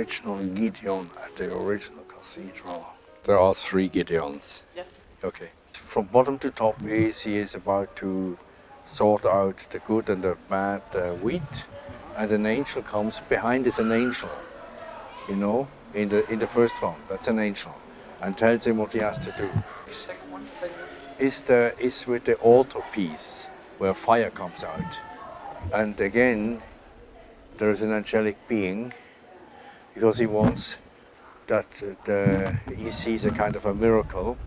original Gideon at the original cathedral. There are 3 Gideons. Yeah. Okay. From bottom to top he is about to sort out the good and the bad wheat, and an angel comes behind. Is an angel, you know, in the first one. That's an angel, and tells him what he has to do. The second one, same. Is with the altar piece where fire comes out, and again there is an angelic being, because he wants that he sees a kind of a miracle,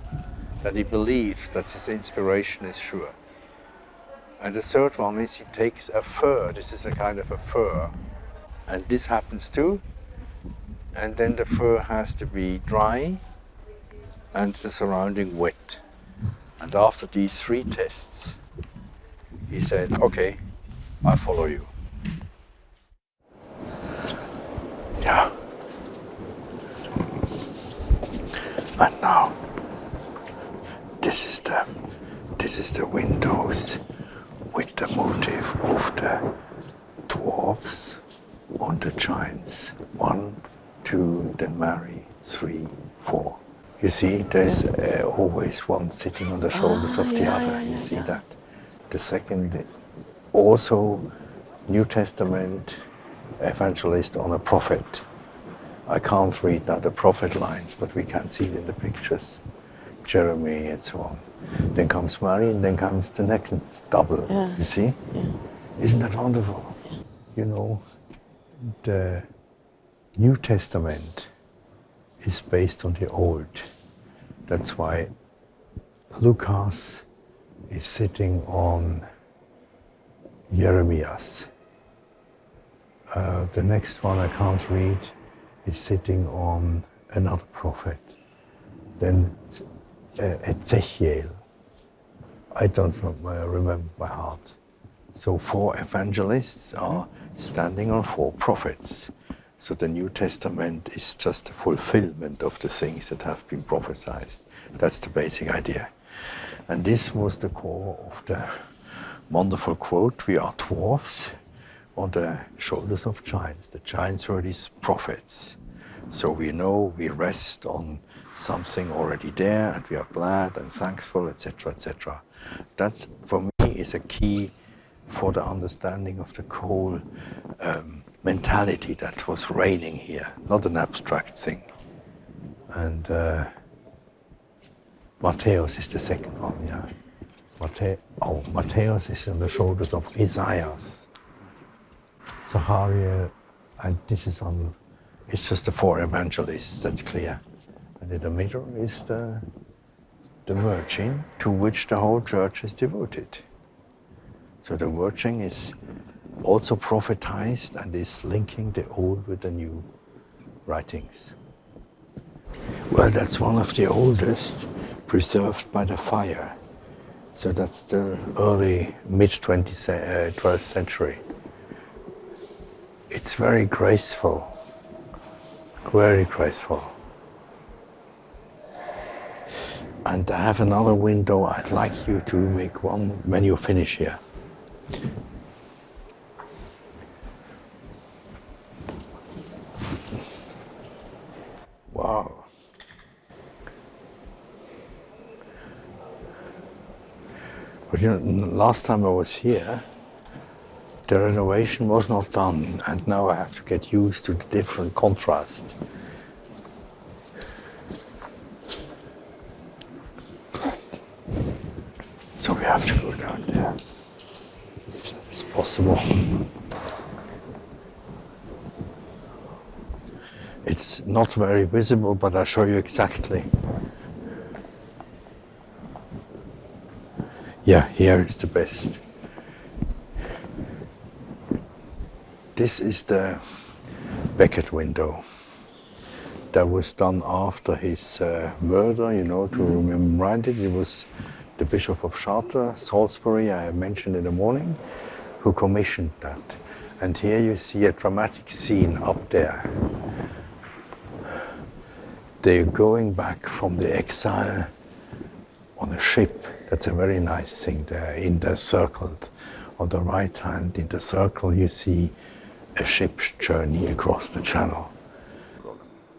that he believes that his inspiration is sure. And the third one is he takes a fir. This is a kind of a fir, and this happens too. And then the fir has to be dry and the surrounding wet. And after these 3 tests, he said, okay, I follow you. Yeah. And now, this is the windows with the motif of the dwarfs and the giants. 1, 2, then Mary, 3, 4. You see, there's always one sitting on the shoulders of the other. You see that. The second, also New Testament evangelist on a prophet. I can't read now the prophet lines, but we can see it in the pictures. Jeremy and so on. Then comes Mary, and then comes the next double. Yeah. You see? Yeah. Isn't that wonderful? Yeah. You know, the New Testament is based on the Old. That's why Lucas is sitting on Jeremias. The next one I can't read is sitting on another prophet. Then Ezekiel. I don't remember by heart. So 4 evangelists are standing on 4 prophets. So the New Testament is just a fulfillment of the things that have been prophesied. That's the basic idea. And this was the core of the wonderful quote, "We are dwarfs on the shoulders of giants." The giants were these prophets. So we know we rest on something already there, and we are glad and thankful, etc., etc. That's, for me, is a key for the understanding of the whole mentality that was reigning here, not an abstract thing. And Matthäus is the second one, yeah. Matthäus is on the shoulders of Isaiah, Zachariah, and this is on, it's just the 4 evangelists, that's clear. And in the middle is the Virgin, to which the whole church is devoted. So the Virgin is also prophetized and is linking the old with the new writings. Well, that's one of the oldest preserved by the fire. So that's the early, mid-12th century. It's very graceful, very graceful. And I have another window. I'd like you to make one when you finish here. Wow. But you know, last time I was here, the renovation was not done, and now I have to get used to the different contrast. So we have to go down there, if that is possible. It's not very visible, but I'll show you exactly. Yeah, here is the best. This is the Becket window that was done after his murder, you know, to remember it. It was the Bishop of Chartres, Salisbury, I mentioned in the morning, who commissioned that. And here you see a dramatic scene up there. They're going back from the exile on a ship. That's a very nice thing there in the circle. On the right hand in the circle you see a ship's journey across the channel.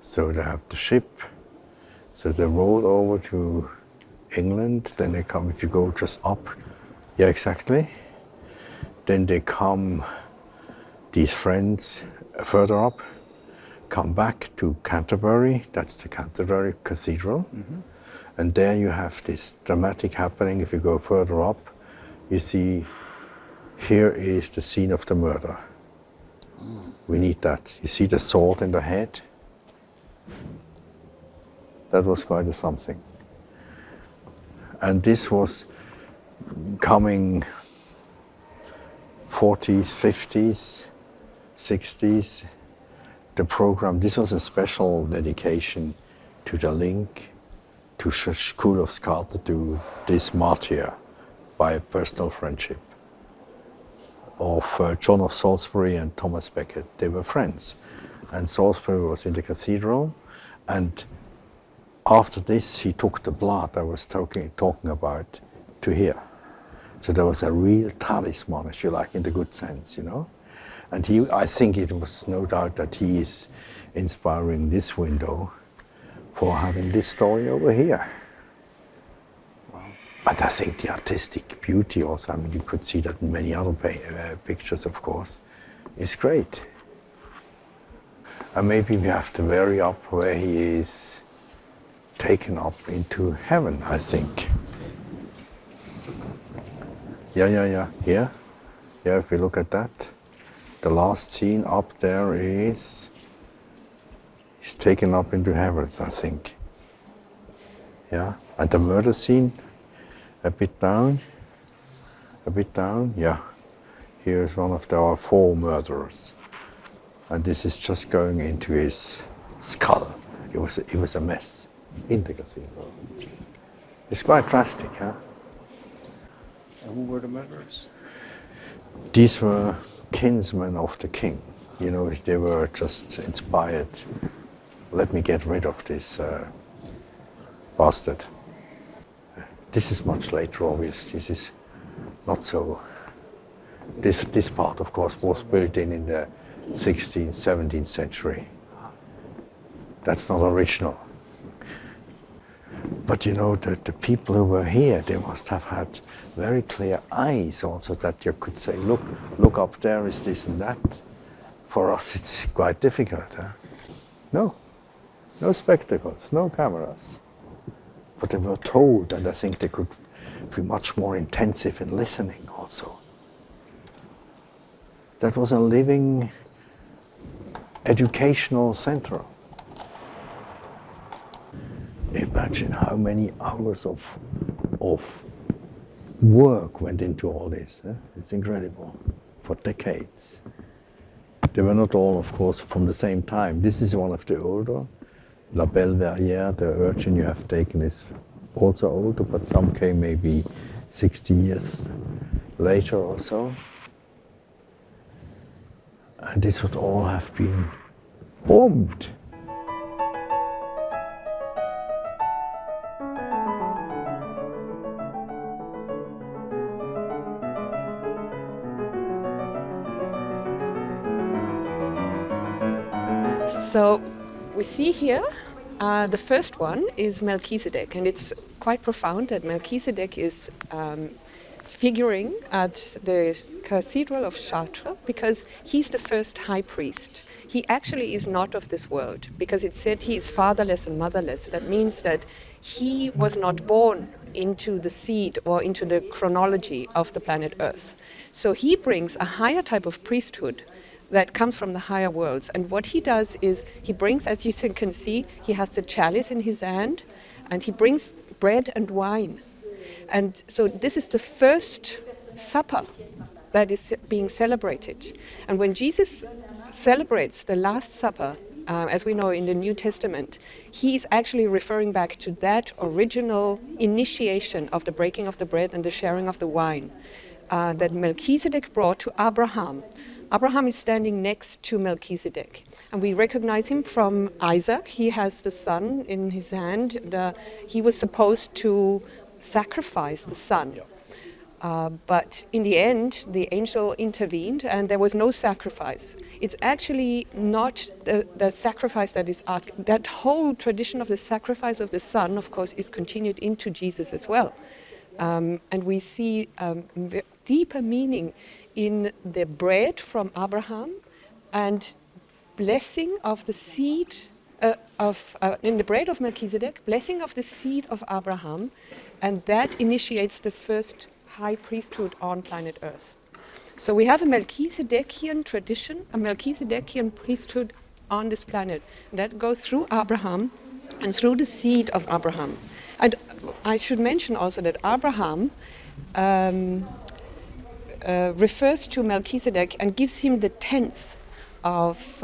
So they have the ship, so they roll over to England, then they come, if you go just up, yeah, exactly. Then they come, these friends further up, come back to Canterbury, that's the Cathedral. And there you have this dramatic happening. If you go further up, you see, here is the scene of the murder. We need that. You see the sword in the head? That was quite a something. And this was coming 40s, 50s, 60s. The program, this was a special dedication to the link to School of Chartres, to this martyr by personal friendship of John of Salisbury and Thomas Becket. They were friends. And Salisbury was in the cathedral, and after this he took the blood I was talking about to here. So there was a real talisman, if you like, in the good sense, you know. And I think it was no doubt that he is inspiring this window for having this story over here. Wow. But I think the artistic beauty also, I mean, you could see that in many other pictures, of course, is great. And maybe we have to vary up where he is taken up into heaven, I think. Yeah, here. Yeah, if we look at that. The last scene up there is, he's taken up into heavens, I think. Yeah, and the murder scene, a bit down, yeah. Here is one of our 4 murderers. And this is just going into his skull. It was a mess in the cathedral. It's quite drastic, huh? And who were the murderers? These were kinsmen of the king. You know, they were just inspired. Let me get rid of this bastard. This is much later, obviously. This is not so. This part, of course, was built in the 16th, 17th century. That's not original. But you know, the people who were here, they must have had very clear eyes also, that you could say, look up there is this and that. For us, it's quite difficult. Huh? No spectacles, no cameras. But they were told, and I think they could be much more intensive in listening also. That was a living educational center. Imagine how many hours of work went into all this. It's incredible. For decades. They were not all, of course, from the same time. This is one of the older. La Belle Verrière, the urchin you have taken, is also older, but some came maybe 60 years later or so. And this would all have been bombed. So we see here, the first one is Melchizedek, and it's quite profound that Melchizedek is figuring at the Cathedral of Chartres because he's the first high priest. He actually is not of this world because it said he is fatherless and motherless. That means that he was not born into the seed or into the chronology of the planet Earth. So he brings a higher type of priesthood that comes from the higher worlds. And what he does is he brings, as you can see, he has the chalice in his hand and he brings bread and wine. And so this is the first supper that is being celebrated. And when Jesus celebrates the Last Supper, as we know in the New Testament, he is actually referring back to that original initiation of the breaking of the bread and the sharing of the wine that Melchizedek brought to Abraham. Abraham is standing next to Melchizedek, and we recognize him from Isaac. He has the son in his hand. He was supposed to sacrifice the son. But in the end, the angel intervened and there was no sacrifice. It's actually not the sacrifice that is asked. That whole tradition of the sacrifice of the Son, of course, is continued into Jesus as well. And we see deeper meaning in the bread from Abraham and blessing of the seed in the bread of Melchizedek, blessing of the seed of Abraham, and that initiates the first high priesthood on planet Earth. So we have a Melchizedekian tradition, a Melchizedekian priesthood on this planet that goes through Abraham and through the seed of Abraham. And I should mention also that Abraham refers to Melchizedek and gives him the tenth of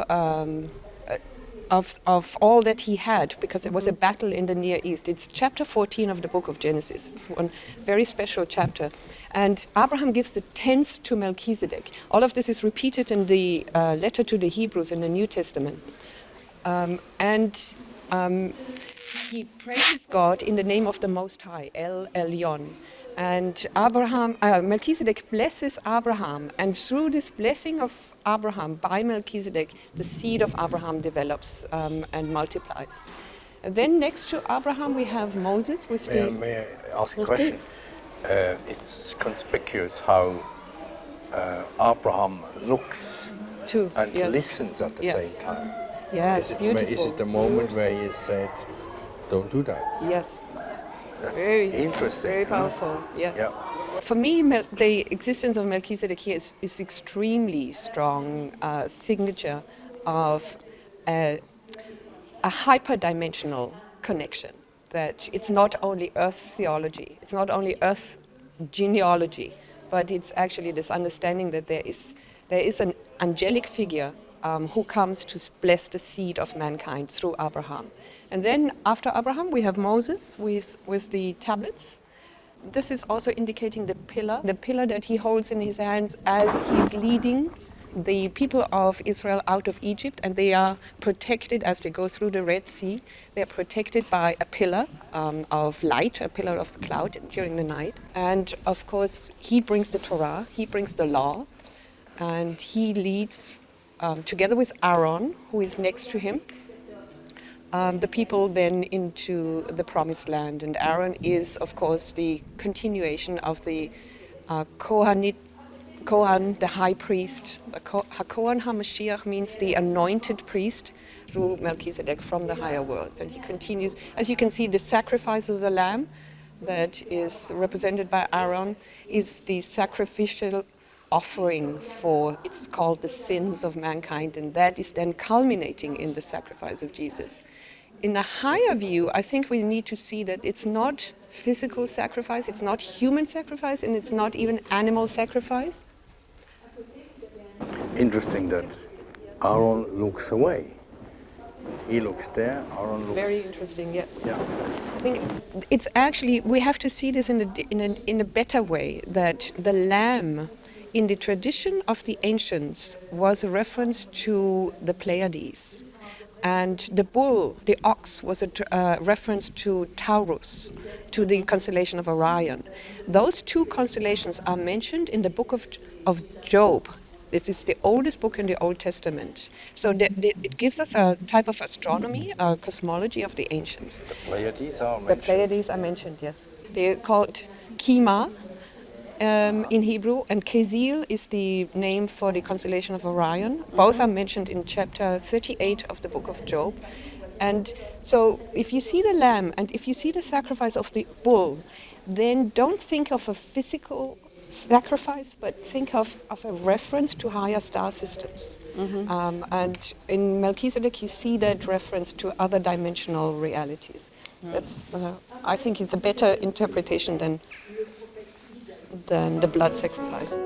all that he had, because there was a battle in the Near East. It's chapter 14 of the book of Genesis. It's one very special chapter. And Abraham gives the tenth to Melchizedek. All of this is repeated in the letter to the Hebrews in the New Testament. He praises God in the name of the Most High, El Elyon. And Melchizedek blesses Abraham, and through this blessing of Abraham by Melchizedek, the seed of Abraham develops and multiplies. And then next to Abraham we have Moses with May I ask a question? It's conspicuous how Abraham looks and listens at the same time. Yes, beautiful. Is it the moment where he said, "Don't do that"? Yes. That's very interesting. Very powerful, yes. Yeah. For me, the existence of Melchizedek here is extremely strong signature of a hyperdimensional connection. That it's not only earth theology, it's not only earth genealogy, but it's actually this understanding that there is an angelic figure who comes to bless the seed of mankind through Abraham. And then after Abraham we have Moses with the tablets. This is also indicating the pillar that he holds in his hands as he's leading the people of Israel out of Egypt, and they are protected as they go through the Red Sea. They are protected by a pillar of light, a pillar of the cloud during the night. And of course he brings the Torah, he brings the law, and he leads together with Aaron, who is next to him, the people then into the promised land. And Aaron is, of course, the continuation of the Kohan, the high priest. HaKohan HaMashiach means the anointed priest through Melchizedek from the higher worlds. And he continues, as you can see, the sacrifice of the lamb that is represented by Aaron is the sacrificial offering for, it's called the sins of mankind, and that is then culminating in the sacrifice of Jesus. In a higher view, I think we need to see that it's not physical sacrifice, it's not human sacrifice, and it's not even animal sacrifice. Interesting that Aaron looks away. He looks there, Aaron looks... Very interesting, yes. Yeah. I think it's actually, we have to see this in a better way, that the lamb in the tradition of the ancients was a reference to the Pleiades. And the bull, the ox, was a reference to Taurus, to the constellation of Orion. Those two constellations are mentioned in the book of Job. This is the oldest book in the Old Testament. So it gives us a type of astronomy, a cosmology of the ancients. The Pleiades are mentioned. The Pleiades are mentioned, yes. They're called Kima in Hebrew, and Kezil is the name for the constellation of Orion. Both are mentioned in chapter 38 of the book of Job. And so if you see the lamb and if you see the sacrifice of the bull, then don't think of a physical sacrifice, but think of a reference to higher star systems. And in Melchizedek you see that reference to other dimensional realities. That's, I think, it's a better interpretation than the blood sacrifice.